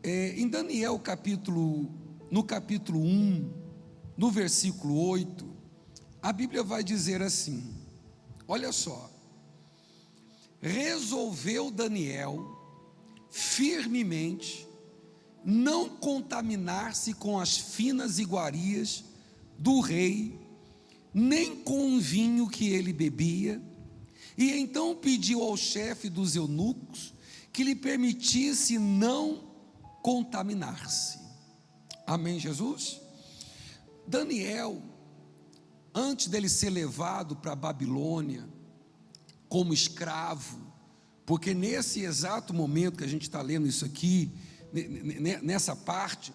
Em Daniel no capítulo 1, no versículo 8, a Bíblia vai dizer assim, olha só: resolveu Daniel firmemente não contaminar-se com as finas iguarias do rei, nem com o vinho que ele bebia, e então pediu ao chefe dos eunucos que lhe permitisse não contaminar-se. Amém, Jesus? Daniel, antes dele ser levado para a Babilônia como escravo, porque nesse exato momento que a gente está lendo isso aqui, nessa parte,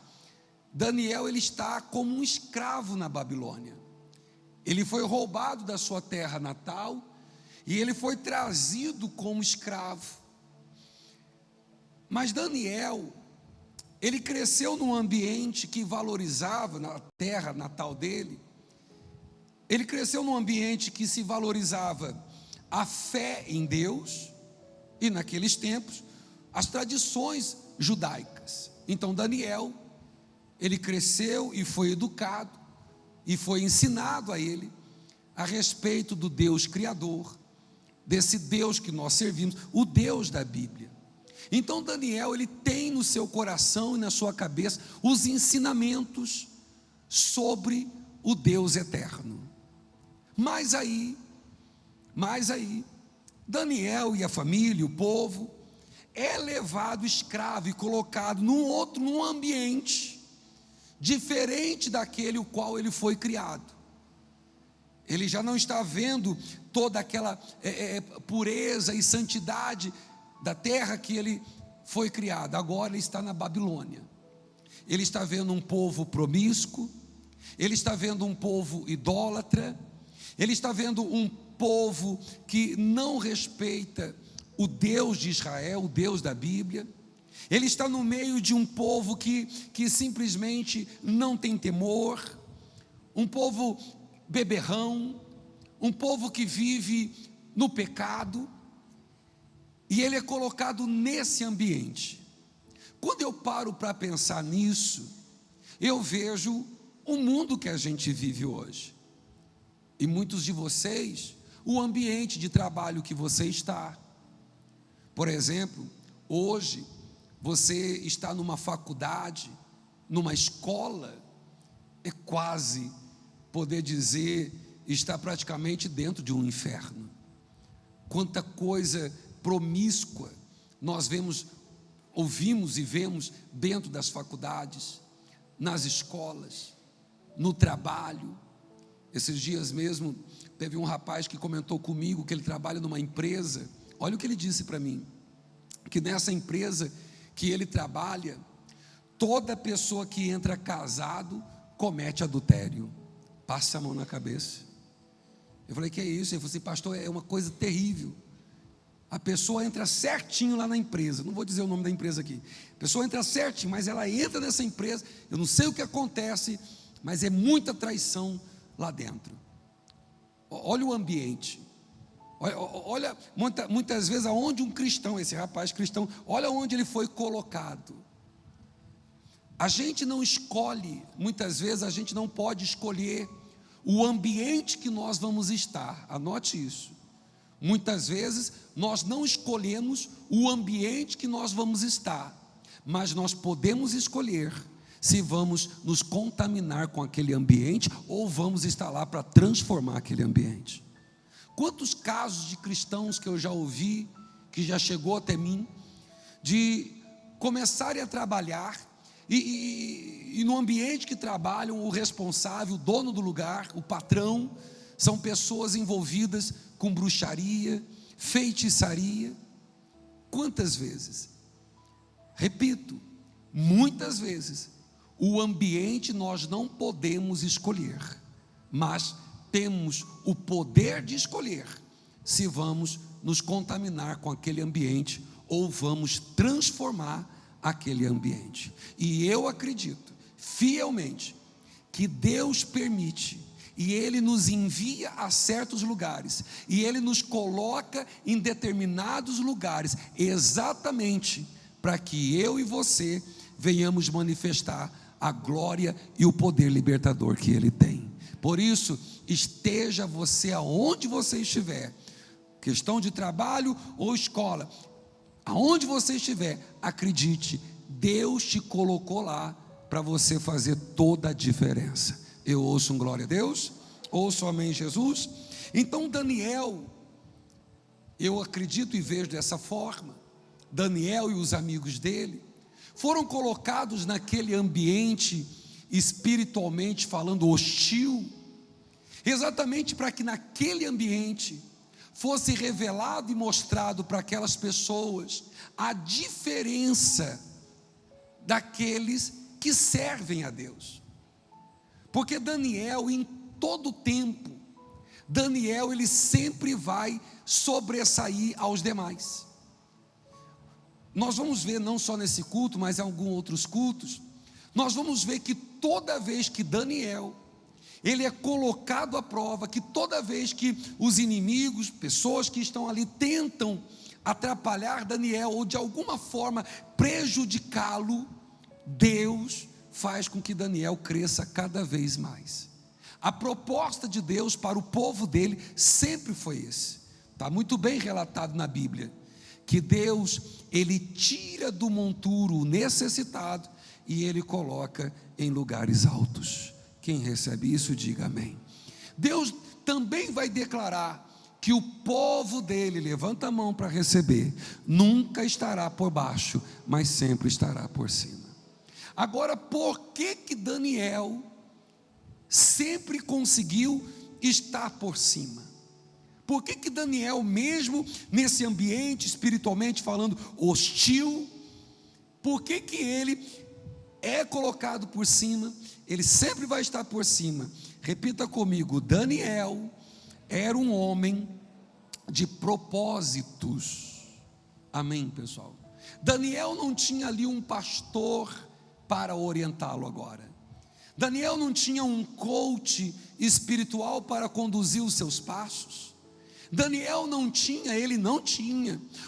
Daniel ele está como um escravo na Babilônia. Ele foi roubado da sua terra natal e ele foi trazido como escravo. Mas Daniel, ele cresceu num ambiente que valorizava, na terra natal dele, ele cresceu num ambiente que se valorizava a fé em Deus e, naqueles tempos, as tradições judaicas. Então Daniel, ele cresceu e foi educado e foi ensinado a ele a respeito do Deus Criador, desse Deus que nós servimos, o Deus da Bíblia. Então Daniel, ele tem no seu coração e na sua cabeça os ensinamentos sobre o Deus eterno. Mas aí, Daniel e a família, o povo, é levado escravo e colocado num ambiente diferente daquele o qual ele foi criado. Ele já não está vendo toda aquela pureza e santidade da terra que ele foi criado. Agora ele está na Babilônia. Ele está vendo um povo promíscuo, ele está vendo um povo idólatra, ele está vendo um povo que não respeita o Deus de Israel, o Deus da Bíblia. Ele está no meio de um povo que simplesmente não tem temor, um povo beberrão, um povo que vive no pecado, e ele é colocado nesse ambiente. Quando eu paro para pensar nisso, eu vejo o mundo que a gente vive hoje, e muitos de vocês, o ambiente de trabalho que você está. Por exemplo, hoje você está numa faculdade, numa escola, é quase poder dizer, está praticamente dentro de um inferno. Quanta coisa promíscua nós ouvimos e vemos dentro das faculdades, nas escolas, no trabalho. Esses dias mesmo, teve um rapaz que comentou comigo que ele trabalha numa empresa. Olha o que ele disse para mim, que nessa empresa que ele trabalha, toda pessoa que entra casado comete adultério. Passa a mão na cabeça. Eu falei, que é isso? Ele falou assim, pastor, é uma coisa terrível. A pessoa entra certinho lá na empresa, não vou dizer o nome da empresa aqui, a pessoa entra certinho, mas ela entra nessa empresa, eu não sei o que acontece, mas é muita traição lá dentro. Olha o ambiente, olha muitas vezes aonde um cristão, esse rapaz cristão, olha onde ele foi colocado. A gente não escolhe, muitas vezes a gente não pode escolher o ambiente que nós vamos estar, anote isso. Muitas vezes nós não escolhemos o ambiente que nós vamos estar, mas nós podemos escolher se vamos nos contaminar com aquele ambiente ou vamos estar lá para transformar aquele ambiente. Quantos casos de cristãos que eu já ouvi, que já chegou até mim, de começarem a trabalhar e no ambiente que trabalham, o responsável, o dono do lugar, o patrão, são pessoas envolvidas com bruxaria, feitiçaria. Quantas vezes? Repito, muitas vezes, o ambiente nós não podemos escolher, mas temos o poder de escolher se vamos nos contaminar com aquele ambiente ou vamos transformar aquele ambiente. E eu acredito fielmente que Deus permite e Ele nos envia a certos lugares, e Ele nos coloca em determinados lugares, exatamente para que eu e você venhamos manifestar a glória e o poder libertador que Ele tem. Por isso, esteja você aonde você estiver, questão de trabalho ou escola, aonde você estiver, acredite, Deus te colocou lá para você fazer toda a diferença. Eu ouço um glória a Deus, ouço amém Jesus. Então Daniel, eu acredito e vejo dessa forma, Daniel e os amigos dele foram colocados naquele ambiente espiritualmente falando hostil, exatamente para que naquele ambiente fosse revelado e mostrado para aquelas pessoas a diferença daqueles que servem a Deus. Porque Daniel, em todo tempo, Daniel ele sempre vai sobressair aos demais. Nós vamos ver não só nesse culto, mas em alguns outros cultos, nós vamos ver que toda vez que Daniel ele é colocado à prova, que toda vez que os inimigos, pessoas que estão ali tentam atrapalhar Daniel ou de alguma forma prejudicá-lo, Deus faz com que Daniel cresça cada vez mais. A proposta de Deus para o povo dele sempre foi esse. Está muito bem relatado na Bíblia, que Deus, ele tira do monturo o necessitado e ele coloca em lugares altos. Quem recebe isso, diga amém. Deus também vai declarar que o povo dele, levanta a mão para receber, nunca estará por baixo, mas sempre estará por cima. Agora, por que Daniel sempre conseguiu estar por cima? Por que Daniel, mesmo nesse ambiente espiritualmente falando hostil, por que ele é colocado por cima? Ele sempre vai estar por cima. Repita comigo: Daniel era um homem de propósitos. Amém, pessoal? Daniel não tinha ali um pastor para orientá-lo agora. Daniel não tinha um coach espiritual para conduzir os seus passos. Daniel não tinha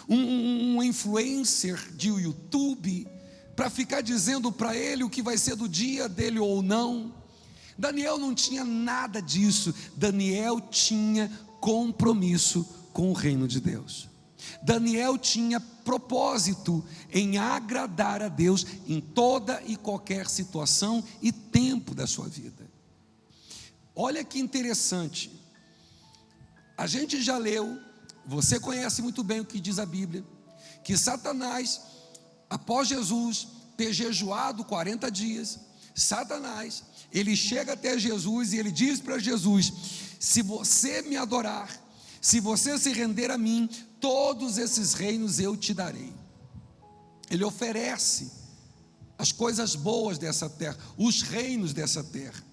um influencer de YouTube para ficar dizendo para ele o que vai ser do dia dele ou não. Daniel não tinha nada disso. Daniel tinha compromisso com o reino de Deus. Daniel tinha propósito em agradar a Deus em toda e qualquer situação e tempo da sua vida. Olha que interessante. A gente já leu, você conhece muito bem o que diz a Bíblia, que Satanás, após Jesus ter jejuado 40 dias, Satanás, ele chega até Jesus e ele diz para Jesus: se você me adorar, se você se render a mim, todos esses reinos eu te darei. Ele oferece as coisas boas dessa terra, os reinos dessa terra.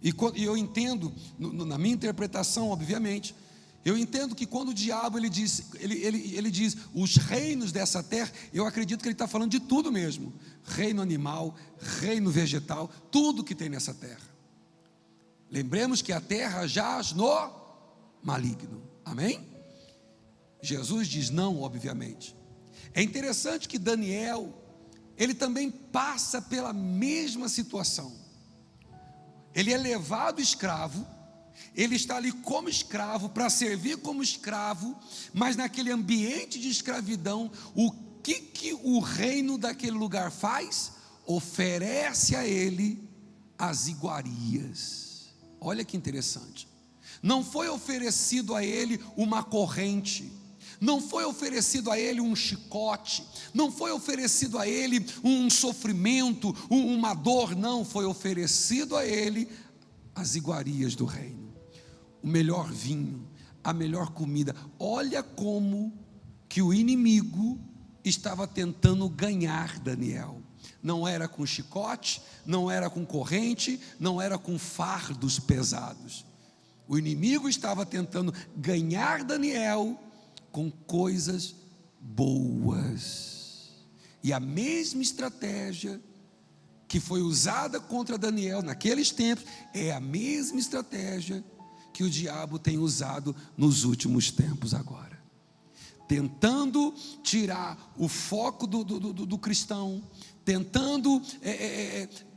E eu entendo, na minha interpretação, obviamente, eu entendo que quando o diabo ele diz os reinos dessa terra, eu acredito que ele está falando de tudo mesmo: reino animal, reino vegetal, tudo que tem nessa terra. Lembremos que a terra jaz no maligno, amém? Jesus diz não, obviamente. É interessante que Daniel, ele também passa pela mesma situação. Ele é levado escravo, ele está ali como escravo, para servir como escravo, mas naquele ambiente de escravidão, o que o reino daquele lugar faz? Oferece a ele as iguarias. Olha que interessante. Não foi oferecido a ele uma corrente, não foi oferecido a ele um chicote, não foi oferecido a ele um sofrimento, uma dor, não, foi oferecido a ele as iguarias do reino, o melhor vinho, a melhor comida. Olha como que o inimigo estava tentando ganhar Daniel. Não era com chicote, não era com corrente, não era com fardos pesados. O inimigo estava tentando ganhar Daniel com coisas boas. E a mesma estratégia que foi usada contra Daniel naqueles tempos é a mesma estratégia que o diabo tem usado nos últimos tempos agora, tentando tirar o foco do cristão, tentando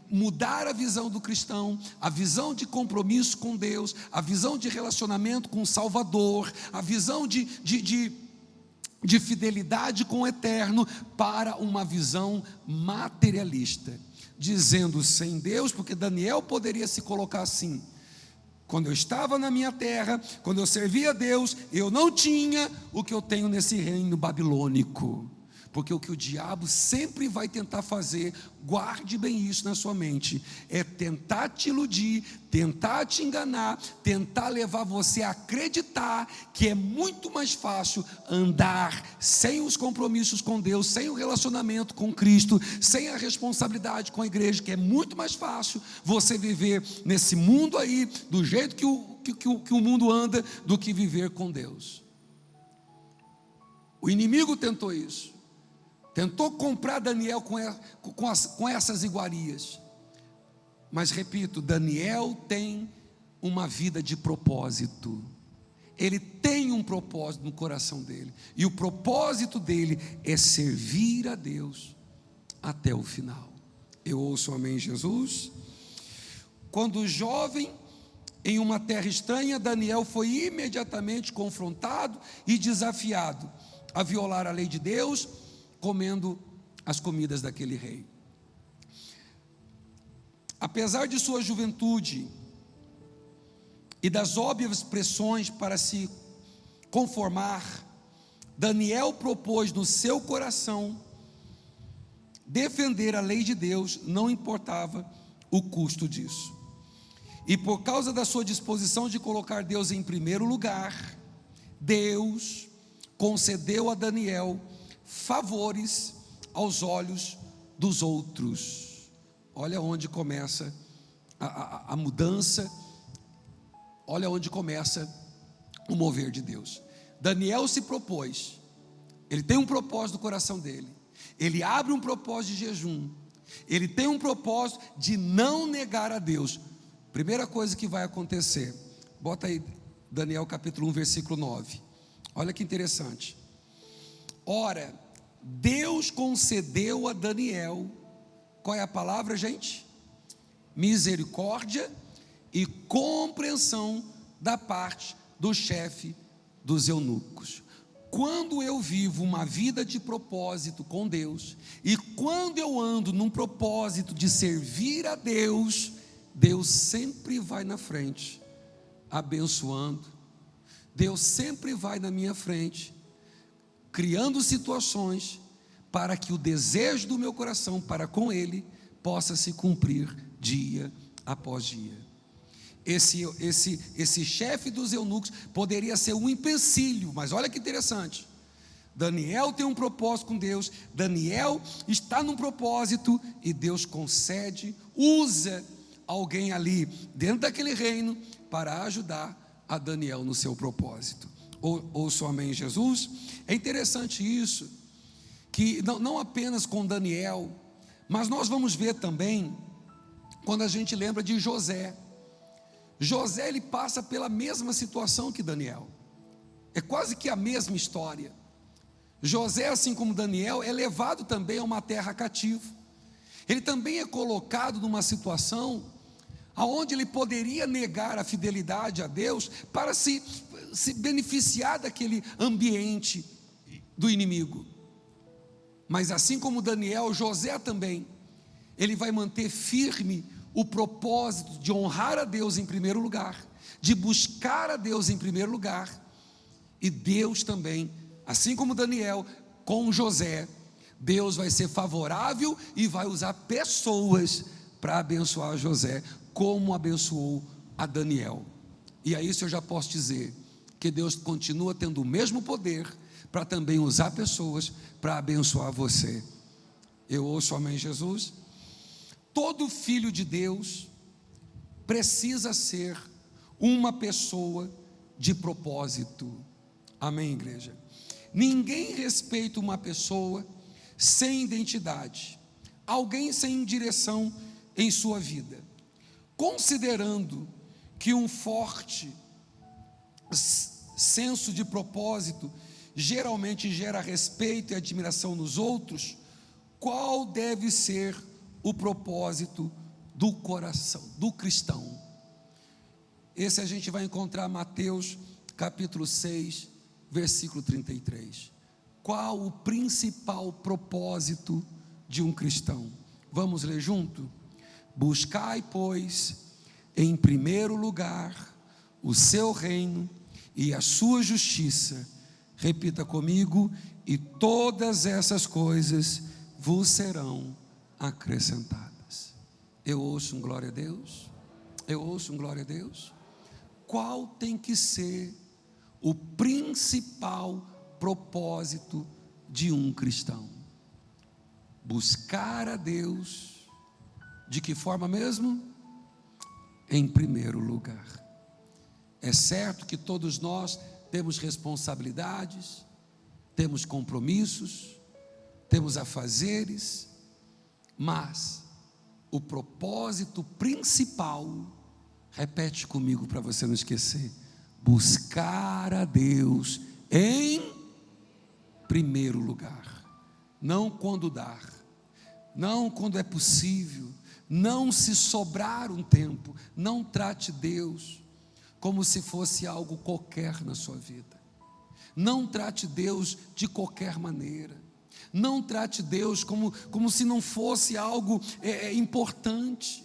mudar a visão do cristão, a visão de compromisso com Deus, a visão de relacionamento com o Salvador, a visão de fidelidade com o eterno, para uma visão materialista, dizendo sem Deus, porque Daniel poderia se colocar assim: quando eu estava na minha terra, quando eu servia a Deus, eu não tinha o que eu tenho nesse reino babilônico. Porque o que o diabo sempre vai tentar fazer, guarde bem isso na sua mente, é tentar te iludir, tentar te enganar, tentar levar você a acreditar que é muito mais fácil andar sem os compromissos com Deus, sem o relacionamento com Cristo, sem a responsabilidade com a igreja, que é muito mais fácil você viver nesse mundo aí, do jeito que o mundo anda, do que viver com Deus. O inimigo tentou isso. Tentou comprar Daniel com essas iguarias. Mas repito, Daniel tem uma vida de propósito. Ele tem um propósito no coração dele. E o propósito dele é servir a Deus até o final. Eu ouço amém, Jesus. Quando jovem, em uma terra estranha, Daniel foi imediatamente confrontado e desafiado a violar a lei de Deus, comendo as comidas daquele rei. Apesar de sua juventude e das óbvias pressões para se conformar, Daniel propôs no seu coração defender a lei de Deus, não importava o custo disso. E por causa da sua disposição de colocar Deus em primeiro lugar, Deus concedeu a Daniel favores aos olhos dos outros. Olha onde começa a mudança, olha onde começa o mover de Deus. Daniel se propôs, ele tem um propósito no coração dele, ele abre um propósito de jejum, ele tem um propósito de não negar a Deus. Primeira coisa que vai acontecer, bota aí Daniel capítulo 1 versículo 9, olha que interessante. Ora, Deus concedeu a Daniel, qual é a palavra, gente? Misericórdia e compreensão da parte do chefe dos eunucos. Quando eu vivo uma vida de propósito com Deus, e quando eu ando num propósito de servir a Deus, Deus sempre vai na frente, abençoando. Deus sempre vai na minha frente, criando situações para que o desejo do meu coração para com Ele possa se cumprir dia após dia. Esse chefe dos eunucos poderia ser um empecilho, mas olha que interessante. Daniel tem um propósito com Deus, Daniel está num propósito e Deus concede, usa alguém ali dentro daquele reino para ajudar a Daniel no seu propósito. Ouço amém, Jesus? É interessante isso, que não apenas com Daniel, mas nós vamos ver também, quando a gente lembra de José. José, ele passa pela mesma situação que Daniel, é quase que a mesma história. José, assim como Daniel, é levado também a uma terra cativa. Ele também é colocado numa situação aonde ele poderia negar a fidelidade a Deus para se beneficiar daquele ambiente do inimigo. Mas assim como Daniel, José também, ele vai manter firme o propósito de honrar a Deus em primeiro lugar, de buscar a Deus em primeiro lugar. E Deus também, assim como Daniel, com José, Deus vai ser favorável e vai usar pessoas para abençoar José, como abençoou a Daniel. E a isso eu já posso dizer que Deus continua tendo o mesmo poder para também usar pessoas para abençoar você. Eu ouço amém, Jesus? Todo filho de Deus precisa ser uma pessoa de propósito. Amém, igreja? Ninguém respeita uma pessoa sem identidade, alguém sem direção em sua vida. Considerando que um forte senso de propósito geralmente gera respeito e admiração nos outros, qual deve ser o propósito do coração, do cristão? Esse a gente vai encontrar Mateus capítulo 6, versículo 33. Qual o principal propósito de um cristão? Vamos ler junto? Buscai, pois, em primeiro lugar o seu reino e a sua justiça. Repita comigo: e todas essas coisas vos serão acrescentadas. Eu ouço um glória a Deus. Eu ouço um glória a Deus. Qual tem que ser o principal propósito de um cristão? Buscar a Deus. De que forma mesmo? Em primeiro lugar. É certo que todos nós temos responsabilidades, temos compromissos, temos afazeres, mas o propósito principal, repete comigo para você não esquecer: buscar a Deus em primeiro lugar. Não quando dar, não quando é possível, não se sobrar um tempo. Não trate Deus como se fosse algo qualquer na sua vida. Não trate Deus de qualquer maneira. Não trate Deus como se não fosse algo importante.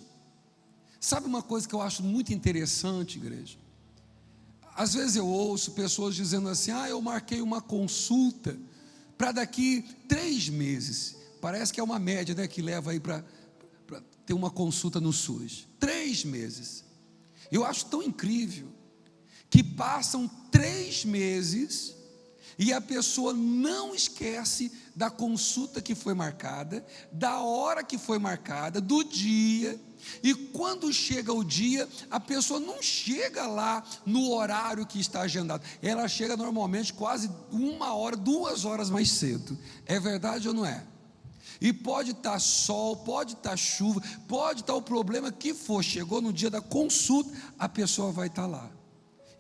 Sabe uma coisa que eu acho muito interessante, igreja? Às vezes eu ouço pessoas dizendo assim: eu marquei uma consulta para daqui 3 meses. Parece que é uma média, né, que leva aí para ter uma consulta no SUS. 3 meses. Eu acho tão incrível que passam 3 meses e a pessoa não esquece da consulta que foi marcada, da hora que foi marcada, do dia. E quando chega o dia, a pessoa não chega lá no horário que está agendado. Ela chega normalmente quase 1 hora, 2 horas mais cedo. É verdade ou não é? E pode estar sol, pode estar chuva, pode estar o problema que for. Chegou no dia da consulta, a pessoa vai estar lá.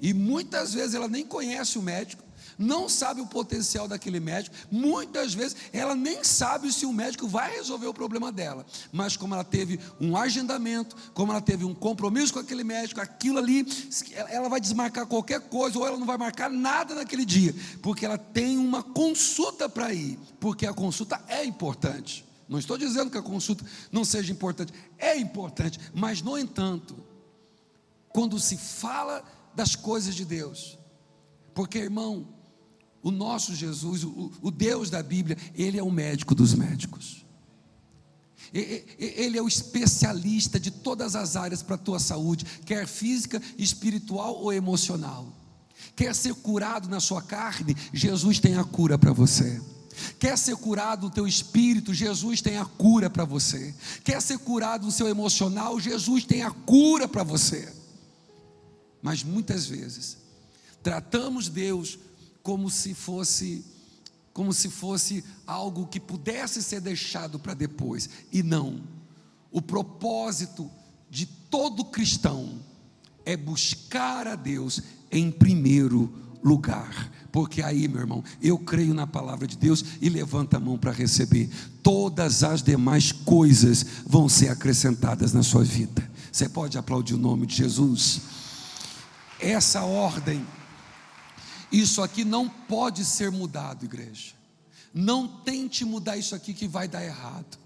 E muitas vezes ela nem conhece o médico, não sabe o potencial daquele médico. Muitas vezes ela nem sabe se o médico vai resolver o problema dela. Mas como ela teve um agendamento, como ela teve um compromisso com aquele médico, aquilo ali, ela vai desmarcar qualquer coisa, ou ela não vai marcar nada naquele dia, porque ela tem uma consulta para ir, porque a consulta é importante. Não estou dizendo que a consulta não seja importante, é importante, mas no entanto, quando se fala das coisas de Deus, porque, irmão, o nosso Jesus, o Deus da Bíblia, Ele é o médico dos médicos. Ele é o especialista de todas as áreas para a tua saúde, quer física, espiritual ou emocional. Quer ser curado na sua carne? Jesus tem a cura para você. Quer ser curado no teu espírito? Jesus tem a cura para você. Quer ser curado no seu emocional? Jesus tem a cura para você. Mas muitas vezes tratamos Deus como se fosse algo que pudesse ser deixado para depois. E não. O propósito de todo cristão é buscar a Deus em primeiro lugar. Porque aí, meu irmão, eu creio na palavra de Deus e levanta a mão para receber. Todas as demais coisas vão ser acrescentadas na sua vida. Você pode aplaudir o nome de Jesus? Essa ordem, isso aqui não pode ser mudado, igreja. Não tente mudar isso aqui que vai dar errado.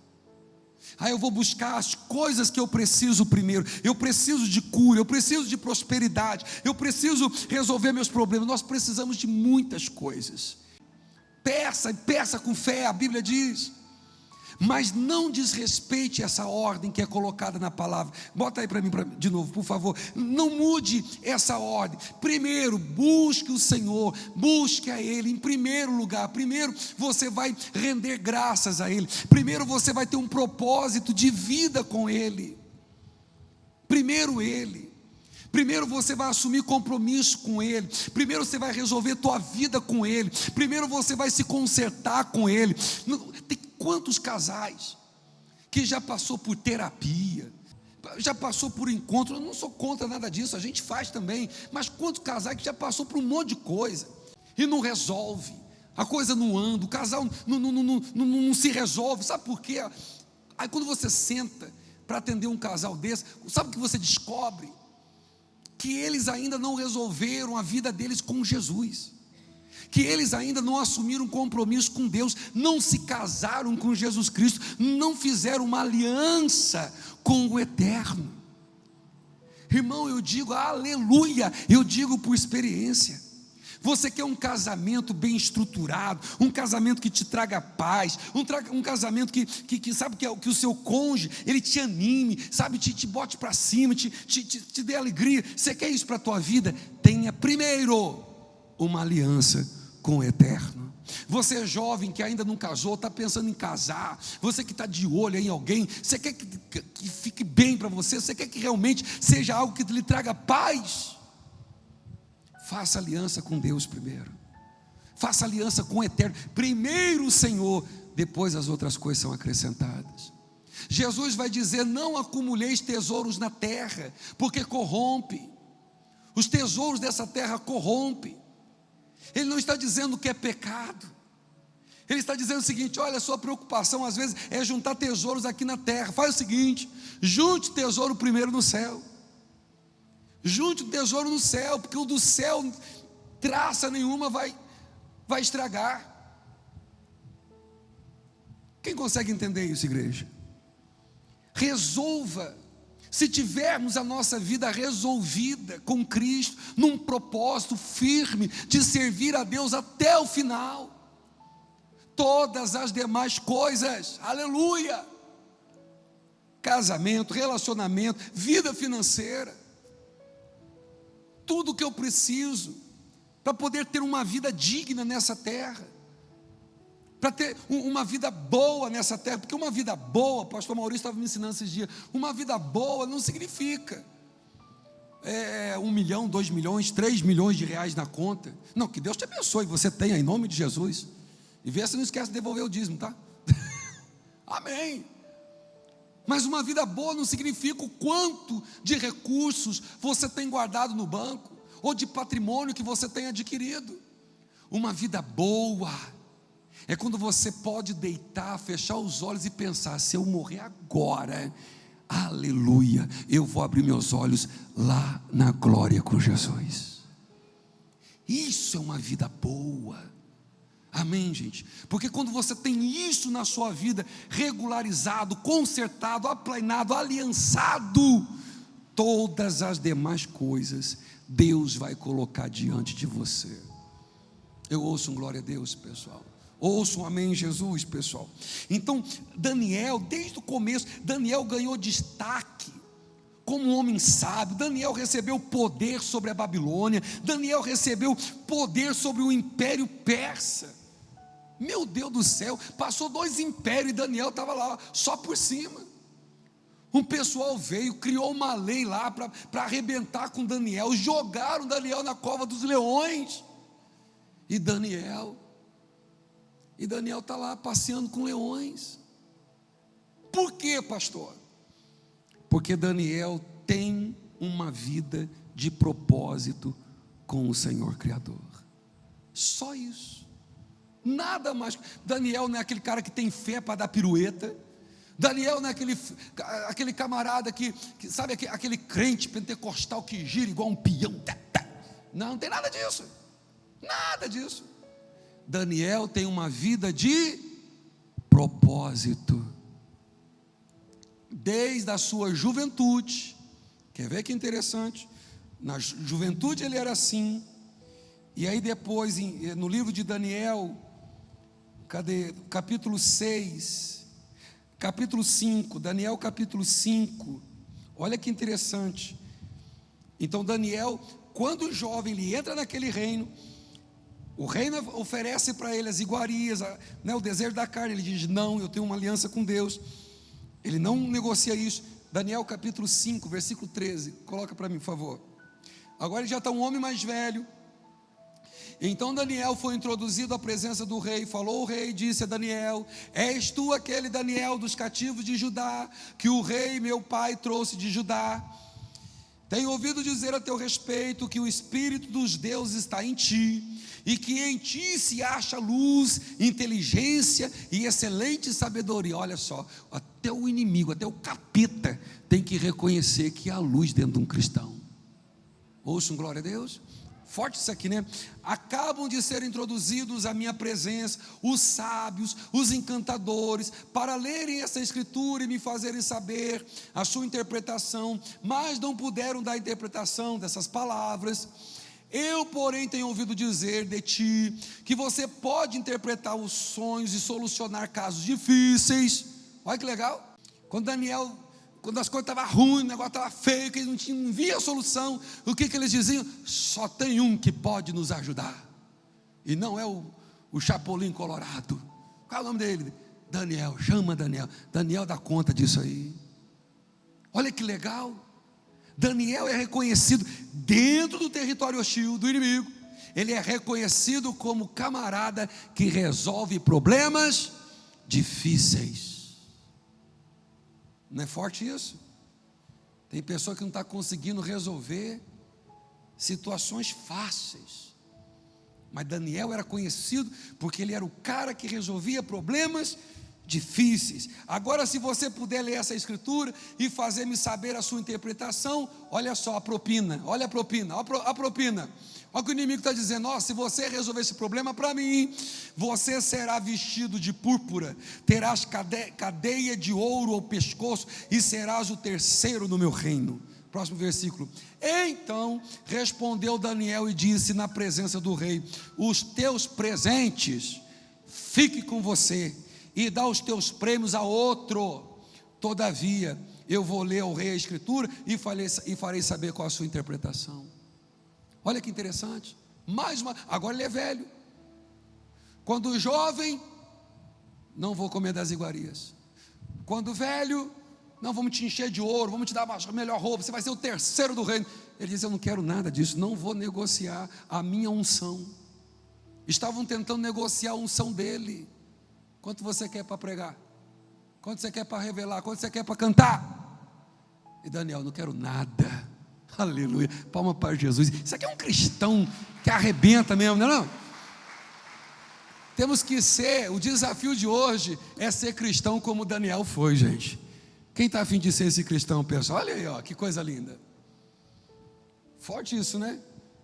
Eu vou buscar as coisas que eu preciso primeiro. Eu preciso de cura, eu preciso de prosperidade, eu preciso resolver meus problemas. Nós precisamos de muitas coisas. Peça com fé, a Bíblia diz. Mas não desrespeite essa ordem que é colocada na palavra. Bota aí para mim de novo, por favor. Não mude essa ordem. Primeiro, busque o Senhor, busque a Ele em primeiro lugar. Primeiro você vai render graças a Ele. Primeiro você vai ter um propósito de vida com Ele. Primeiro Ele. Primeiro você vai assumir compromisso com Ele. Primeiro você vai resolver tua vida com Ele. Primeiro você vai se consertar com Ele. Tem quantos casais que já passou por terapia, já passou por encontro? Eu não sou contra nada disso, a gente faz também. Mas quantos casais que já passou por um monte de coisa e não resolve? a coisa não anda, o casal não se resolve. Sabe por quê? Aí quando você senta para atender um casal desse, sabe o que você descobre? Que eles ainda não resolveram a vida deles com Jesus, que eles ainda não assumiram um compromisso com Deus, não se casaram com Jesus Cristo, não fizeram uma aliança com o Eterno. Irmão, eu digo aleluia, eu digo por experiência. Você quer um casamento bem estruturado, um casamento que te traga paz, um casamento que sabe que o seu cônjuge, ele te anime, sabe, te bote para cima, te dê alegria. Você quer isso para a tua vida? Tenha primeiro uma aliança com o Eterno. Você jovem que ainda não casou, está pensando em casar, você que está de olho em alguém, você quer que fique bem para você, você quer que realmente seja algo que lhe traga paz? Faça aliança com Deus primeiro, faça aliança com o Eterno, primeiro o Senhor, depois as outras coisas são acrescentadas. Jesus vai dizer: não acumuleis tesouros na terra, porque corrompe, os tesouros dessa terra corrompem. Ele não está dizendo que é pecado, ele está dizendo o seguinte: olha, a sua preocupação às vezes é juntar tesouros aqui na terra. Faz o seguinte, junte tesouro primeiro no céu. Junte o tesouro no céu, porque o do céu, traça nenhuma vai estragar. Quem consegue entender isso, igreja? Resolva, se tivermos a nossa vida resolvida com Cristo, num propósito firme de servir a Deus até o final, todas as demais coisas, aleluia, casamento, relacionamento, vida financeira, tudo que eu preciso para poder ter uma vida digna nessa terra, para ter uma vida boa nessa terra, porque uma vida boa, o pastor Maurício estava me ensinando esses dias, uma vida boa não significa 1 milhão, 2 milhões, 3 milhões de reais na conta. Não, que Deus te abençoe, você tenha em nome de Jesus, e vê se não esquece de devolver o dízimo, tá? Amém. Mas uma vida boa não significa o quanto de recursos você tem guardado no banco, ou de patrimônio que você tem adquirido. Uma vida boa é quando você pode deitar, fechar os olhos e pensar: se eu morrer agora, aleluia, eu vou abrir meus olhos lá na glória com Jesus. Isso é uma vida boa. Amém, gente? Porque quando você tem isso na sua vida, regularizado, consertado, aplanado, aliançado, todas as demais coisas Deus vai colocar diante de você. Eu ouço um glória a Deus, pessoal. Ouço um amém, Jesus, pessoal. Então, Daniel, desde o começo, Daniel ganhou destaque como um homem sábio. Daniel recebeu poder sobre a Babilônia. Daniel recebeu poder sobre o Império Persa. Meu Deus do céu, passou 2 impérios e Daniel estava lá, só por cima. Um pessoal veio, criou uma lei lá para arrebentar com Daniel, jogaram Daniel na cova dos leões. E Daniel está lá passeando com leões. Por quê, pastor? Porque Daniel tem uma vida de propósito com o Senhor Criador. Só isso. Nada mais. Daniel não é aquele cara que tem fé para dar pirueta. Daniel não é aquele camarada que sabe, aquele crente pentecostal que gira igual um peão. Não tem nada disso. Nada disso. Daniel tem uma vida de propósito. Desde a sua juventude. Quer ver que interessante? Na juventude ele era assim. E aí depois, no livro de Daniel, cadê? Capítulo 6, capítulo 5, Daniel capítulo 5, olha que interessante. Então Daniel, quando o jovem ele entra naquele reino, o reino oferece para ele as iguarias, o desejo da carne. Ele diz: não, eu tenho uma aliança com Deus. Ele não negocia isso. Daniel capítulo 5, versículo 13, coloca para mim, por favor. Agora ele já está um homem mais velho. Então Daniel foi introduzido à presença do rei. Falou o rei, disse a Daniel: és tu aquele Daniel dos cativos de Judá, que o rei meu pai trouxe de Judá? Tenho ouvido dizer a teu respeito que o Espírito dos deuses está em ti, e que em ti se acha luz, inteligência e excelente sabedoria. Olha só, até o inimigo, até o capeta tem que reconhecer que há luz dentro de um cristão. Ouçam, glória a Deus. Forte isso aqui, né? Acabam de ser introduzidos à minha presença os sábios, os encantadores, para lerem essa escritura e me fazerem saber a sua interpretação, mas não puderam dar interpretação dessas palavras. Eu, porém, tenho ouvido dizer de ti, que você pode interpretar os sonhos e solucionar casos difíceis. Olha que legal. Quando as coisas estavam ruins, o negócio estava feio, que eles não via a solução, o que eles diziam? Só tem um que pode nos ajudar, e não é o Chapolin Colorado. Qual é o nome dele? Daniel. Chama Daniel. Daniel dá conta disso aí. Olha que legal. Daniel é reconhecido dentro do território hostil do inimigo. Ele é reconhecido como camarada que resolve problemas difíceis. Não é forte isso? Tem pessoa que não está conseguindo resolver situações fáceis, mas Daniel era conhecido porque ele era o cara que resolvia problemas difíceis. Agora, se você puder ler essa escritura e fazer-me saber a sua interpretação, olha só a propina, olha a propina, a propina. Olha o que o inimigo está dizendo: ó, se você resolver esse problema para mim, você será vestido de púrpura, terás cadeia de ouro ao pescoço e serás o terceiro no meu reino. Próximo versículo. Então respondeu Daniel e disse na presença do rei: os teus presentes fiquem com você, e dá os teus prêmios a outro. Todavia eu vou ler ao rei a escritura e farei saber qual a sua interpretação. Olha que interessante. Agora ele é velho. Quando jovem, não vou comer das iguarias. Quando velho, não, vamos te encher de ouro, vamos te dar a melhor roupa, você vai ser o terceiro do reino. Ele diz: eu não quero nada disso, não vou negociar a minha unção. Estavam tentando negociar a unção dele. Quanto você quer para pregar? Quanto você quer para revelar? Quanto você quer para cantar? E Daniel: não quero nada. Aleluia, palma para Jesus. Isso aqui é um cristão que arrebenta mesmo, não é não? Temos que ser, o desafio de hoje é ser cristão como Daniel foi, gente. Quem está a fim de ser esse cristão, pessoal? Olha aí, ó, que coisa linda. Forte isso, né?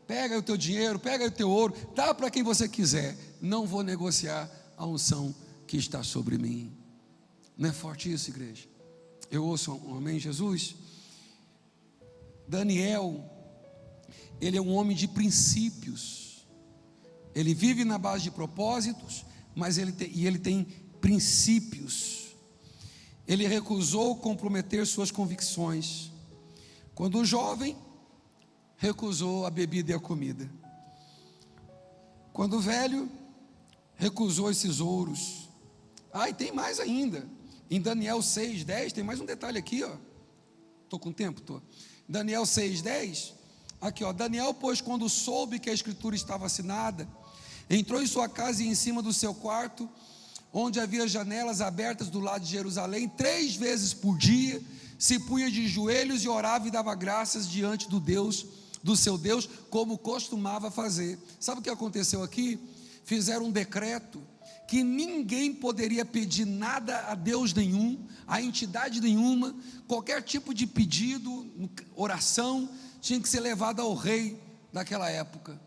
Pega o teu dinheiro, pega o teu ouro, dá para quem você quiser, não vou negociar a unção que está sobre mim. Não é forte isso, igreja? Eu ouço um amém, Jesus? Daniel, ele é um homem de princípios. Ele vive na base de propósitos, mas ele tem princípios. Ele recusou comprometer suas convicções. Quando jovem, recusou a bebida e a comida. Quando velho, recusou esses ouros. E tem mais ainda. Em Daniel 6:10, tem mais um detalhe aqui, ó. Estou com tempo? Estou. Daniel 6:10, aqui ó: Daniel, pois, quando soube que a escritura estava assinada, entrou em sua casa e em cima do seu quarto, onde havia janelas abertas do lado de Jerusalém, 3 vezes por dia, se punha de joelhos e orava e dava graças diante do seu Deus, como costumava fazer. Sabe o que aconteceu aqui? Fizeram um decreto que ninguém poderia pedir nada a Deus nenhum, a entidade nenhuma. Qualquer tipo de pedido, oração, tinha que ser levado ao rei daquela época.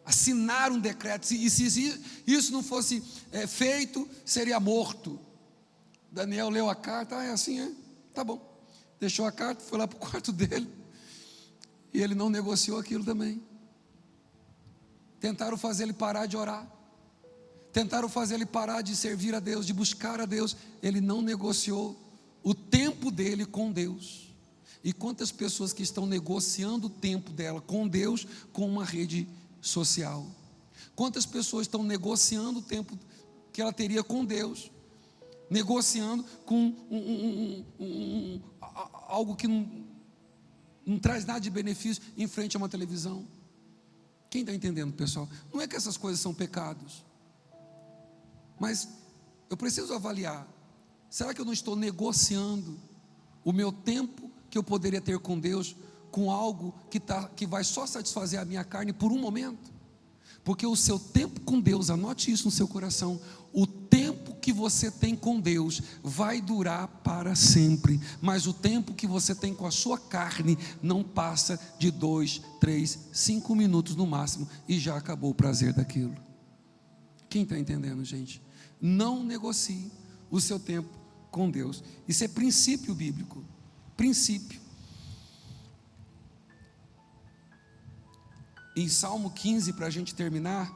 Assinaram um decreto, e se isso não fosse feito, seria morto. Daniel leu a carta: é assim, é? Tá bom. Deixou a carta, foi lá para o quarto dele, e ele não negociou aquilo também. Tentaram fazer ele parar de orar, tentaram fazer ele parar de servir a Deus, de buscar a Deus. Ele não negociou o tempo dele com Deus. E quantas pessoas que estão negociando o tempo dela com Deus com uma rede social? Quantas pessoas estão negociando o tempo que ela teria com Deus, negociando com algo que não traz nada de benefício em frente a uma televisão? Quem está entendendo, pessoal? Não é que essas coisas são pecados, mas eu preciso avaliar: será que eu não estou negociando o meu tempo que eu poderia ter com Deus com algo que vai só satisfazer a minha carne por um momento. Porque o seu tempo com Deus, anote isso no seu coração, o tempo que você tem com Deus vai durar para sempre, mas o tempo que você tem com a sua carne não passa de 2, 3, 5 minutos no máximo, e já acabou o prazer daquilo. Quem está entendendo, gente? Não negocie o seu tempo com Deus. Isso é princípio bíblico, princípio. Em Salmo 15, para a gente terminar,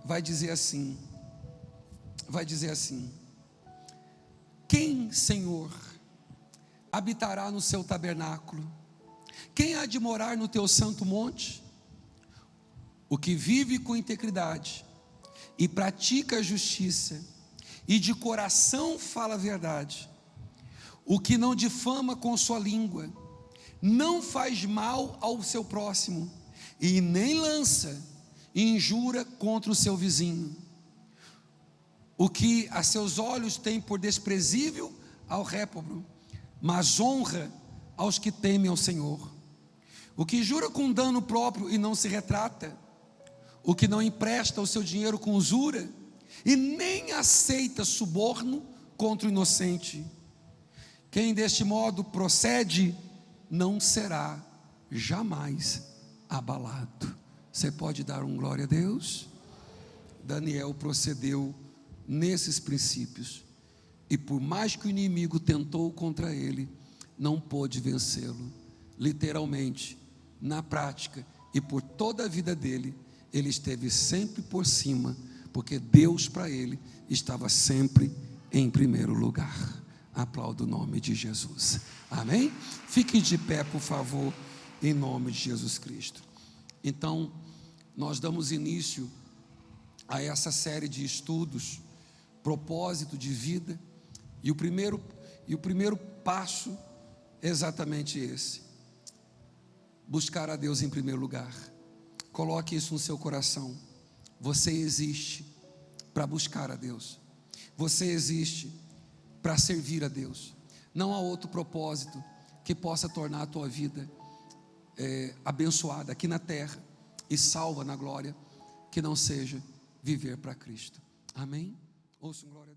vai dizer assim: quem, Senhor, habitará no seu tabernáculo? Quem há de morar no teu santo monte? O que vive com integridade e pratica a justiça, e de coração fala a verdade, o que não difama com sua língua, não faz mal ao seu próximo, e nem lança injúria contra o seu vizinho, o que a seus olhos tem por desprezível ao réprobo, mas honra aos que temem ao Senhor, o que jura com dano próprio e não se retrata, o que não empresta o seu dinheiro com usura, e nem aceita suborno contra o inocente. Quem deste modo procede, não será jamais abalado. Você pode dar um glória a Deus? Daniel procedeu nesses princípios, e por mais que o inimigo tentou contra ele, não pôde vencê-lo. Literalmente, na prática, e por toda a vida dele, ele esteve sempre por cima, porque Deus para ele estava sempre em primeiro lugar. Aplauda o nome de Jesus, amém? Fique de pé, por favor, em nome de Jesus Cristo. Então, nós damos início a essa série de estudos, propósito de vida, e o primeiro passo é exatamente esse: buscar a Deus em primeiro lugar. Coloque isso no seu coração. Você existe para buscar a Deus, você existe para servir a Deus. Não há outro propósito que possa tornar a tua vida abençoada aqui na terra e salva na glória, que não seja viver para Cristo. Amém? Ouça um glória.